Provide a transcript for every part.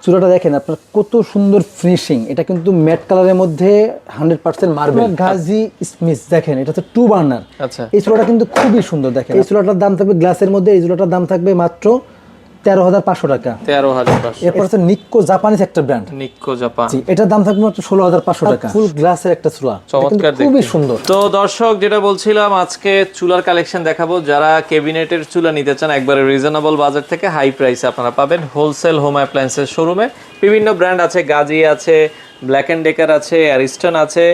চুলাটা দেখেন আপনার কত সুন্দর ফিনিশিং, এটা কিন্তু ম্যাট কালারের মধ্যে 100% মার্বেল গাজি স্মিথ। দেখেন এটা হচ্ছে 2 বার্নার। আচ্ছা, এই চুলাটা কিন্তু খুবই সুন্দর। দেখেন এই চুলাটার দাম থাকবে গ্লাসের মধ্যে, এই চুলাটার দাম থাকবে মাত্র 13,500 টাকা। 13,500। এরপর হচ্ছে নিক্কো, জাপানিজ একটা ব্র্যান্ড। নিক্কো জাপান। জি, এটার দাম থাকবে মাত্র 16,500 টাকা। ফুল গ্লাসের একটা চুলা, চমৎকার, খুবই সুন্দর। তো দর্শক যেটা বলছিলাম, আজকে চুলার কালেকশন দেখাবো। যারা ক্যাবিনেটের চুলা নিতে চান একবারে রিজনেবল বাজেট থেকে হাই প্রাইসে আপনারা পাবেন হোলসেল হোম অ্যাপ্লায়েন্সের শোরুমে। বিভিন্ন ব্র্যান্ড আছে, গাজি আছে, ব্ল্যাক এন্ড ডেকার আছে, অ্যারিস্টন আছে,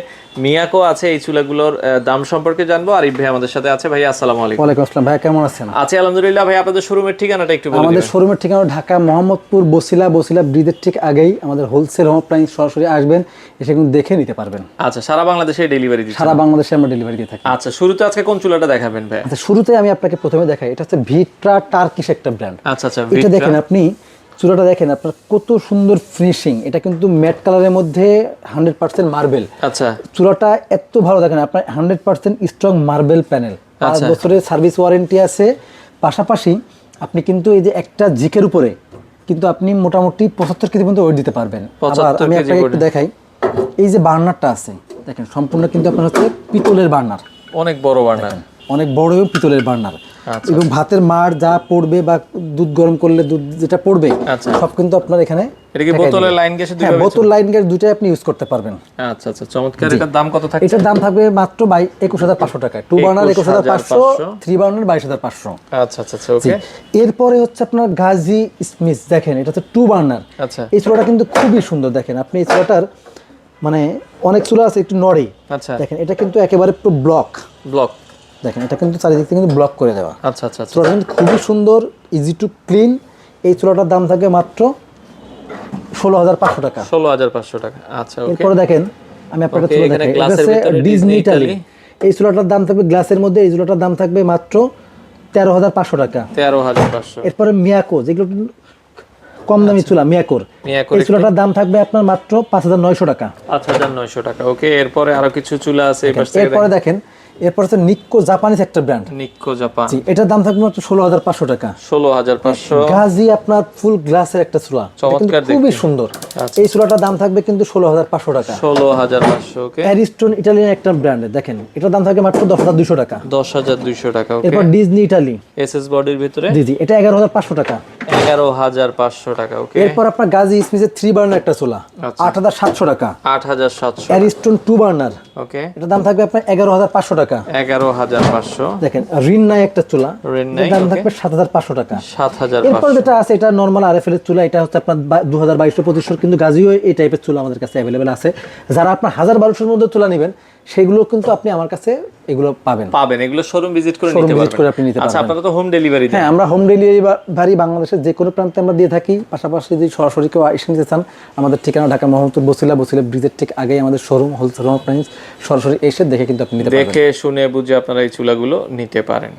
মিয়াকো আছে। এই চুলাগুলোর দাম সম্পর্কে জানবো। আরিফ ভাই আমাদের সাথে আছে। ভাই আসসালামু আলাইকুম। ওয়ালাইকুম আসসালাম। ভাই কেমন আছেন? আছি আলহামদুলিল্লাহ। ভাই আপনাদের শোরুমের ঠিকানাটা একটু বলুন। আমাদের শোরুমের ঠিকানা ঢাকা মোহাম্মদপুর বসিলা ব্রিজের ঠিক আগেই আমাদের হোলসেল হোম অ্যাপ্লায়েন্স। সরাসরি আসবেন, এসে কিন্তু দেখে নিতে পারবেন। আচ্ছা, সারা বাংলাদেশে ডেলিভারি দিচ্ছেন? সারা বাংলাদেশে আমরা ডেলিভারি দিয়ে থাকি। আচ্ছা, শুরুতে আজকে কোন চুলাটা দেখাবেন ভাই? আচ্ছা, শুরুতে আমি আপনাকে প্রথমে দেখাই, এটা হচ্ছে ভিট্রা টার্কিশ একটা ব্র্যান্ড। আচ্ছা আচ্ছা, এটা দেখেন আপনি, চুলাটা দেখেন আপনার কত সুন্দর ফিনিশিং, এটা কিন্তু ম্যাট কালারের মধ্যে 100% মার্বেল। আচ্ছা, চুলাটা এত ভালো, দেখেন আপনার 100% স্ট্রং মার্বেল প্যানেল, 5 বছরের সার্ভিস ওয়ারেন্টি আছে। পাশাপাশি আপনি কিন্তু এই যে একটা জিকের উপরে কিন্তু আপনি মোটামুটি 75 কেজি পর্যন্ত ওয়েট দিতে পারবেন। আবার আমি আপনাকে একটু দেখাই, এই যে বার্নারটা আছে দেখেন, সম্পূর্ণ কিন্তু আপনার হচ্ছে পিতলের বার্নার। অনেক বড় বার্নার, অনেক বড় এবং পিতলের বার্নার। এবং ভাতের মার যা পড়বে বা দুধ গরম করলে দুধ যেটা পড়বে সব কিন্তু আপনার এখানে। এটা কি বোতলের লাইন গ্যাস? হ্যাঁ, বোতল লাইন গ্যাস দুটোই আপনি ইউজ করতে পারবেন। আচ্ছা আচ্ছা, চমৎকার। এটার দাম কত থাকবে? এটার দাম থাকবে মাত্র 21,500 টাকা। 2 বার্নার 21,500, 3 বার্নার 22,500। আচ্ছা আচ্ছা, ওকে। এরপরে হচ্ছে আপনার গাজি স্মিথ। দেখেন এটা হচ্ছে 2 বার্নার। আচ্ছা, এই চুলাটা কিন্তু খুবই সুন্দর। দেখেন আপনি এই চুলাটার মানে অনেক চুলা আছে একটু নড়ে। আচ্ছা, দেখেন এটা কিন্তু একেবারে পুরো ব্লক। দেখেন এটা কিন্তু চারিদিক থেকে কিন্তু ব্লক করে দেওয়া। আচ্ছা আচ্ছা, চুলাটা কিন্তু খুবই সুন্দর, ইজি টু ক্লিন। এই চুলাটার দাম থাকবে মাত্র 16,500 টাকা। 16,500 টাকা। আচ্ছা, ওকে। এরপরে দেখেন আমি আপনাকে চুলা দেখাই, এটা হচ্ছে ডিজনি ইটালি। এই চুলাটার দাম থাকবে গ্লাসের মধ্যে, এই চুলাটার দাম থাকবে মাত্র 13,500 টাকা। 13,500। এরপরে মিয়াকো, যেগুলো কম দামি চুলা, মিয়াকোর এই চুলাটার দাম থাকবে আপনার মাত্র 5,900 টাকা। 5,900 টাকা, ওকে। এরপরে আরো কিছু চুলা আছে এই পাশে। এরপরে দেখেন, এরপর হচ্ছে নিক্কো, জাপানিজ একটা ব্র্যান্ড। নিক্কো জাপান। জি, এটার দাম থাকবে মাত্র 16,500 টাকা। 16,500। গাজি আপনার ফুল গ্লাসের একটা চুলা, চমৎকার, খুবই সুন্দর। এই চুলাটার দাম থাকবে কিন্তু 16,500 টাকা। 16,500, ওকে। অ্যারিস্টন ইটালিয়ান একটা ব্র্যান্ড। দেখেন এটার দাম থাকবে মাত্র 10,200 টাকা। 10,200 টাকা, ওকে। এরপর ডিজনি ইটালি এসএস বডির ভিতরে। জি জি, এটা 11,500 টাকা। 11,500 টাকা, ওকে। এরপর আপনার গাজি স্মিথের 3 বার্নার একটা চুলা, 8,700 টাকা। 8,700। অ্যারিস্টন 2 বার্নার, ওকে। এটার দাম থাকবে আপনার 11,500 টাকা। 11,500। দেখেন রিন্নাই একটা চুলা, এটার দাম থাকবে 7,500 টাকা। 7,500। এরপর যেটা আছে এটা নরমাল আরএফএল এর চুলা, এটা হচ্ছে আপনার 2022-2500, কিন্তু গাজিও এই টাইপের চুলা আমাদের কাছে অ্যাভেলেবেল আছে। যারা আপনার 1,000-1,200 মধ্যে চুলা নেবেন সেগুলো কিন্তু আপনি আমার কাছে এগুলো পাবেন। এগুলো শোরুম ভিজিট করে নিতে পারবেন। আচ্ছা, আপনারা তো হোম ডেলিভারি দেন? হ্যাঁ, আমরা হোম ডেলিভারি বাংলাদেশের যে কোনো প্রান্তে আমরা দিয়ে থাকি। পাশাপাশি যদি সরাসরি কেউ এসে নিতে চান, আমাদের ঠিকানা ঢাকা মোহাম্মদপুর বসিলা ব্রিজের ঠিক আগেই আমাদের শোরুম, হোলসেল হোম অ্যাপ্লায়েন্স। সরাসরি এসে দেখে কিন্তু আপনি নিতে পারবেন। দেখে শুনে বুঝে আপনারা এই চুলাগুলো নিতে পারেন।